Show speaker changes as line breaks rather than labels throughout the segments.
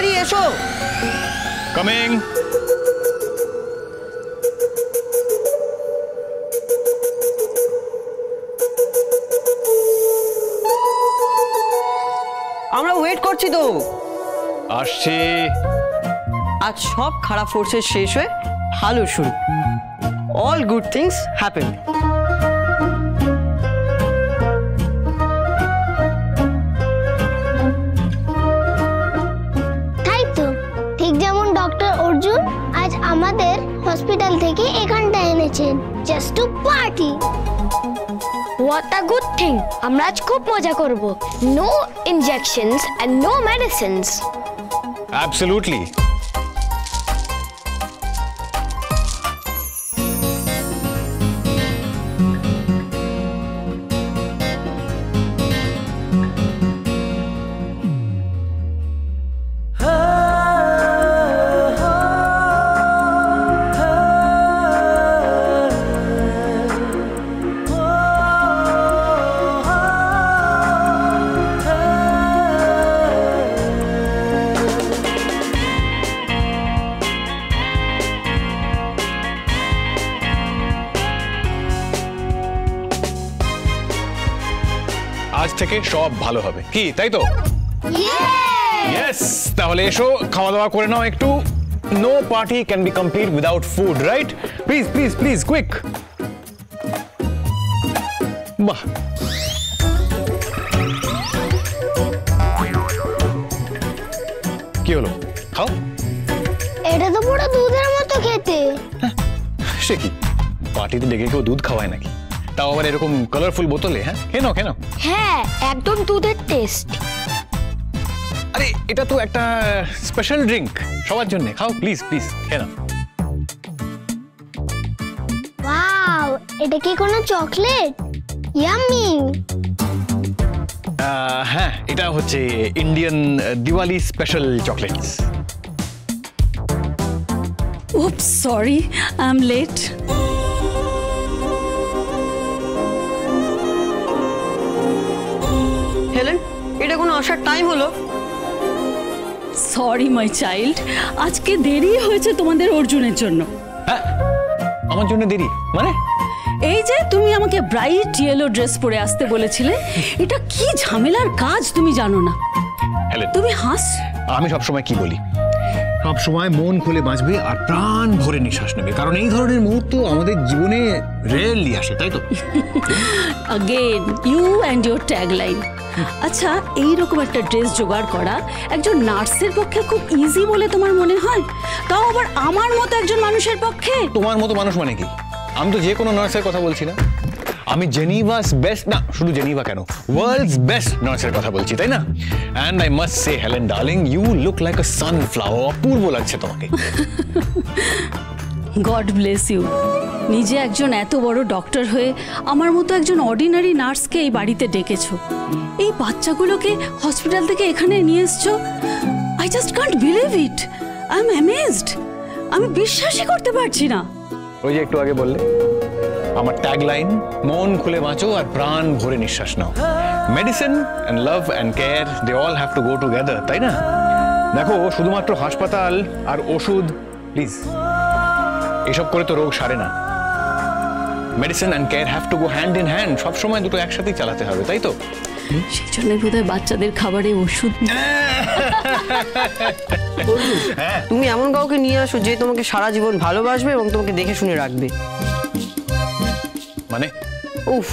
তাড়াতাড়ি এসো।
কামিং।
আমরা ওয়েট করছি তো।
আসছি।
আজ সব খারাপ ফোর্সেস শেষ হয়ে ভালো শুরু। All good things happen.
তাই তো, ঠিক যেমন ডক্টর অর্জুন আজ আমাদের হসপিটাল থেকে এখানটা এনেছেন just to party.
What a good thing! আমরা আজ খুব মজা করব। No injections and no medicines.
Absolutely. আজ থেকে সব ভালো হবে কি তাই তো? ইয়েস। তাহলে এসো খাওয়া দাওয়া করে নাও একটু। No party can be complete without food, right? Please please please quick. বাহ, কি হলো? খাও।
এটা তো পুরো দুধের মতো খেতে।
সে কি, পার্টিতে ডেকে কেউ দুধ খাওয়ায় নাকি? তাও আবার এরকম কালারফুল বোতলে। হ্যাঁ, খেয়ে নাও খেয়ে নাও।
হ্যাঁ, একদম দুধের টেস্ট।
আরে এটা তো একটা স্পেশাল ড্রিঙ্ক সবার জন্য। খাও প্লিজ প্লিজ, খেয়ে নাও।
ওয়াও, এটা কি কোনো চকলেট? ইয়াম্মি।
হ্যাঁ, এটা হচ্ছে Indian Diwali special chocolates.
Oops, sorry, I'm late.
Helen, এটা কোনো আসার টাইম হলো?
সরি মাই চাইল্ড, আজকে দেরি হয়েছে তোমাদের অর্জুনের জন্য।
হ্যাঁ, আমার জন্য দেরি মানে?
এই যে তুমি আমাকে ব্রাইট ইয়েলো ড্রেস পরে আসতে বলেছিলে, এটা কি ঝামেলার কাজ তুমি জানো না?
হেলেন,
তুমি হাস।
আমি সবসময় কি বলি, সব সময় মন খুলে বাঁচবে আর প্রাণ ভরে নিঃশ্বাস নেবে, কারণ এই ধরনের মুহূর্ত আমাদের জীবনে রেয়ারলি আসে, তাই তো?
Again you and your tagline. আচ্ছা, এইরকম একটা ড্রেস জোগাড় করা একজন নার্সের পক্ষে খুব ইজি বলে তোমার মনে হয়? তাও আবার আমার মতো একজন মানুষের পক্ষে।
তোমার মতো মানুষ মানে কি? আমি তো যে কোনো নার্সের কথা বলছি না, আমি জেনিভাস বেস্ট, না শুধু জেনিভা কেন, ওয়ার্ল্ডস বেস্ট নার্সের কথা বলছি, তাই না? And I must say Helen darling, you look like a sunflower. অপূর্ব লাগছে তোমাকে।
God bless you. নিজে একজন এত বড় ডক্টর হয়ে আমার মতো একজন অর্ডিনারি নার্সকে এই বাড়িতে ডেকেছো, এই বাচ্চাগুলোকে হসপিটাল থেকে এখানে নিয়ে এসছো। I just can't believe it. I am amazed. আমি বিশ্বাসই করতে পারছি না।
ওই যে একটু আগে বললে আমার ট্যাগলাইন, মন খুলে বাঁচো আর প্রাণ ভরে নিঃশ্বাস নাও। Medicine and love and care, they all have to go together, তাই না? দেখো, শুধুমাত্র হাসপাতাল আর ওষুধ, প্লিজ এসব করে তো রোগ সারে না। Medicine and care have to go hand in hand. সবসময় দুটো একসাথেই চালাতে হবে, তাই তো?
সেই জন্য বোধহয় বাচ্চাদের খাবারে ওষুধ।
তুমি এমন কাউকে নিয়ে আসো যে তোমাকে সারা জীবন ভালোবাসবে এবং তোমাকে দেখে শুনে রাখবে।
মানে?
উফ,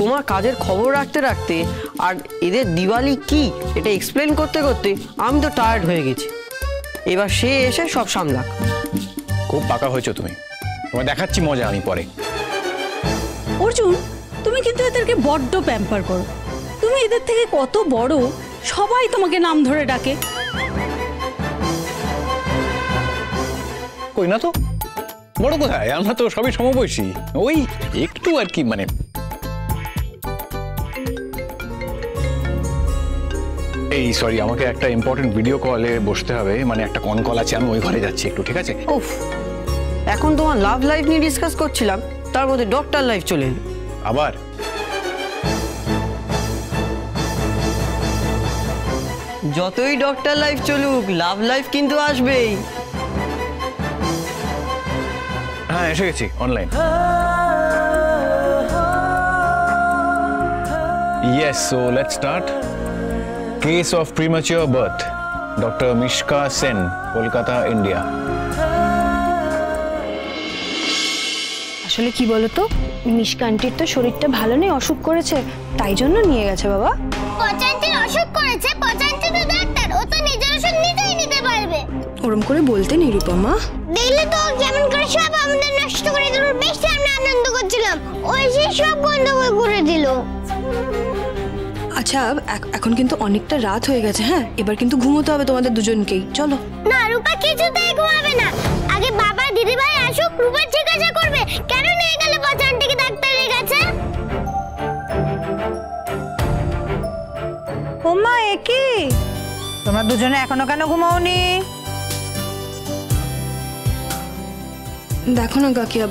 তোমার কাজের খবর রাখতে রাখতে আর এদের দিওয়ালি কি এটা এক্সপ্লেন করতে করতে আমি তো টায়ার্ড হয়ে গেছি। এবার সে এসে সব সামলাক।
খুব পাকা হয়েছো তুমি, তোমায় দেখাচ্ছি মজা আমি পরে।
অর্জুন, তুমি কিন্তু এদেরকে বড্ড প্যাম্পার করো। তুমি এদের থেকে কত বড়, সবাই তোমাকে নাম ধরে ডাকে।
কই না তো, বড় কোথায়? আমরা তো সবই সমবয়সী, ওই একটু আর কি মানে। এই সরি, আমাকে একটা ইম্পর্টেন্ট ভিডিও কলে বসতে হবে, মানে একটা কন কল আছে, আমি ওই ঘরে যাচ্ছি একটু, ঠিক আছে?
উফ, এখন তোমার লাভ লাইফ নিয়ে ডিসকাস করছিলাম, তার মধ্যে ডক্টর লাইফ চলে এলো
আবার।
যতই ডক্টর লাইফ চলুক, লাভ লাইফ কিন্তু আসবেই।
হ্যাঁ এসে গেছি online. Yes, so let's start. Case of premature birth. Dr. Mishka Sen, Kolkata, India.
আসলে কি বলতো, মিশকা আন্টির তো শরীরটা ভালো নেই, অসুখ করেছে, তাই জন্য নিয়ে গেছে বাবা।
পচান্তির অসুখ করেছে, পচান্তি তো ডাক্তার, ও তো নিজের ওষুধ নিজেই নিতে পারবে।
ওরম করে বলতে নেই রূপমা।
দেখলে তো কেমন করে সব আমাদের নষ্ট করে দিল। বেশ আমরা আনন্দ করছিলাম, ওই যে সব গন্ডগোল করে দিল।
আচ্ছা এখন কিন্তু অনেকটা রাত হয়ে গেছে, হ্যাঁ এবার কিন্তু ঘুমোতে হবে তোমাদের দুজনকেই, চলো।
না রূপা কিছুতেই ঘুমাবে না, আগে বাবা দিদিভাই আসুক, রূপা জিজ্ঞাসা করবে কেন নিয়ে গেল পচান্তিকে ডাক্তারের কাছে।
ওমা একি, তোমরা দুজনে এখনো কেন ঘুমাওনি?
দেখো না কাকিয়া,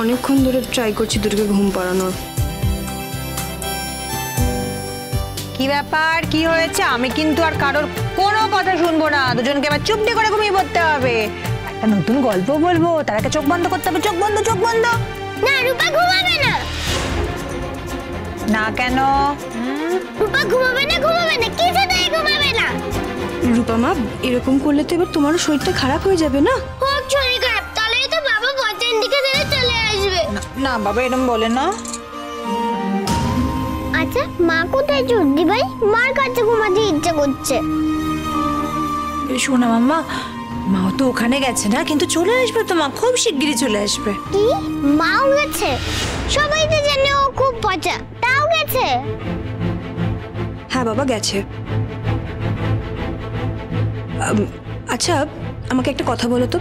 অনেকক্ষণ ধরে ট্রাই করছি দুটোকে ঘুম পাড়ানোর।
কি ব্যাপার, কি হয়েছে? আমি কিন্তু আর কারোর কোনো কথা শুনবো না, দুজনকে এবার চুপটি করে ঘুমিয়ে পড়তে হবে। একটা নতুন গল্প বলবো, তার আগে চোখ বন্ধ করতে হবে। চোখ বন্ধ, চোখ বন্ধ।
না রূপা ঘুমাবে না।
না কেন?
রূপা ঘুমাবে না, ঘুমাবে না, কিছুতেই ঘুমাবে না।
রূপমা এরকম করলে তো এবার তোমারও শরীরটা খারাপ হয়ে যাবে না।
হোক শরীর খারাপ, তাহলেই তো বাবা পচান্তিকে ছেড়ে চলে আসবে।
না বাবা এরকম বলে না।
আচ্ছা মা কোথায় চুদ্দি ভাই? মার কাছে ঘুমাতে ইচ্ছা করছে।
শোনা মাম্মা, মাও তো ওখানে গেছে না, কিন্তু চলে আসবে তো, মা খুব শিগগিরই চলে আসবে।
কি মাও গেছে? সবাই তো জানে ও খুব পচা, তাও গেছে?
হ্যাঁ বাবা গেছে। আচ্ছা আমাকে একটা কথা বলো তো,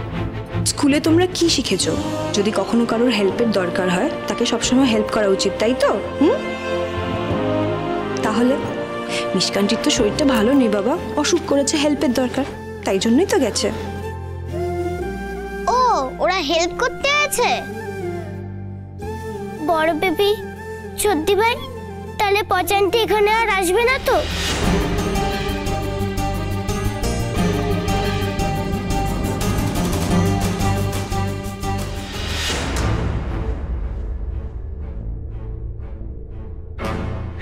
স্কুলে তোমরা কি শিখেছো? যদি কখনো কারোর হেল্পের দরকার হয় তাকে সবসময় হেল্প করা উচিত, তাই তো? তাহলে মিশকান্টির তো শরীরটা ভালো নেই বাবা, অসুখ করেছে, হেল্পের দরকার, তাই জন্যই তো গেছে।
ও ওরা হেল্প করতে আছে। বড় বেবি সত্যি ভাই, তাহলে পচান্তি এখানে আর আসবে না তো?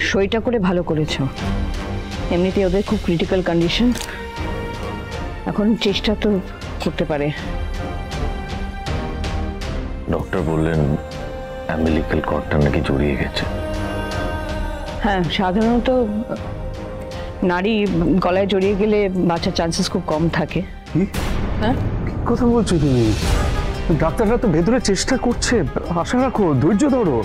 সইটা করে ভালো করেছো, এমনিতে ওদের খুব ক্রিটিক্যাল কন্ডিশন, এখন চেষ্টা তো করতে পারে।
ডক্টর বললেন অ্যাম্বিলিক্যাল কর্ডটা নাকি জড়িয়ে গেছে।
হ্যাঁ সাধারণত নারী গলায় জড়িয়ে গেলে বাঁচার চান্সেস খুব কম থাকে।
হ্যাঁ কথা বলছো তুমি? ডাক্তাররা তো ভেতরে চেষ্টা করছে, আশা রাখো, ধৈর্য ধরো।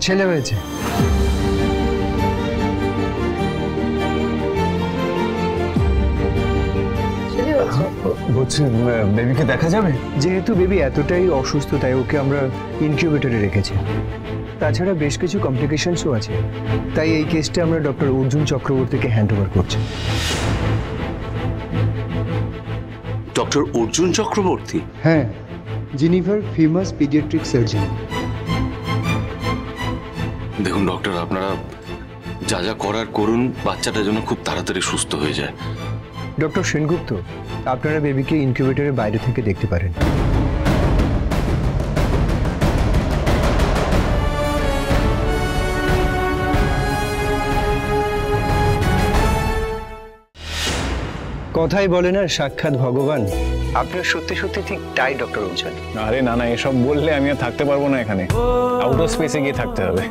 ছেলে হয়েছে। বলছি বেবিকে দেখা যাবে? যেহেতু বেবি এতটাই অসুস্থ তাই ওকে আমরা ইনকিউবেটরে রেখেছি, তাছাড়া বেশ কিছু কমপ্লিকেশনসও আছে, তাই এই কেসটা আমরা ডক্টর অর্জুন চক্রবর্তীকে হ্যান্ড ওভার করছি।
ডক্টর অর্জুন চক্রবর্তী?
হ্যাঁ, জিনিভার ফেমাস পিডিয়াট্রিক সার্জন।
দেখুন ডক্টর, আপনারা যা যা করার করুন, বাচ্চাটার জন্য খুব তাড়াতাড়ি সুস্থ হয়ে যায়।
ডক্টর সেনগুপ্ত, আপনারা বেবিকে ইনকিউবেটরের বাইরে থেকে দেখতে পারেন। কথাই বলে না সাক্ষাৎ ভগবান, আপনি সত্যি সত্যি ঠিক তাই ডক্টর অর্জুন।
আরে না না, এসব বললে আমি আর থাকতে পারবো না এখানে, আউটার স্পেসে গিয়ে থাকতে হবে।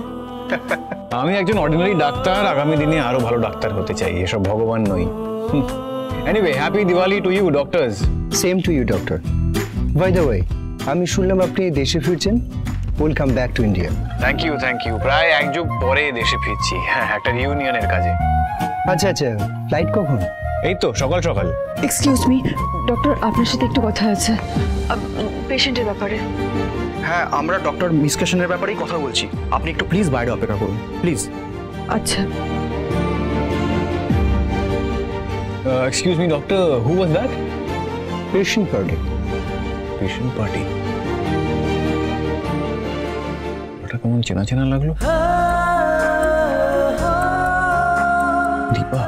আমি একজন অর্ডিনারি ডাক্তার, আগামী দিনে আরো ভালো ডাক্তার হতে চাই, এসব ভগবান নই। Anyway, happy Diwali to you doctors.
Same to you doctor. By the way, আমি শুনলাম আপনি দেশে ফিরছেন। Welcome back to India.
Thank you thank you. প্রায় এক যুগ পরে দেশে ফিরছি, হ্যাঁ, একটা রিউনিয়নের কাজে।
আচ্ছা আচ্ছা, ফ্লাইট কখন?
এই তো সকাল সকাল।
এক্সকিউজ মি ডক্টর, আপনার সাথে একটু কথা আছে পেশেন্টের ব্যাপারে।
হ্যাঁ, আমরা ডক্টর মিসকেশনের ব্যাপারেই কথা বলছি, আপনি একটু প্লিজ বাইরে অপেক্ষা করুন প্লিজ।
আচ্ছা।
Excuse me doctor, who was that?
Patient party.
Patient party? ওটা কেমন চেনা চেনা লাগলো। দীপা।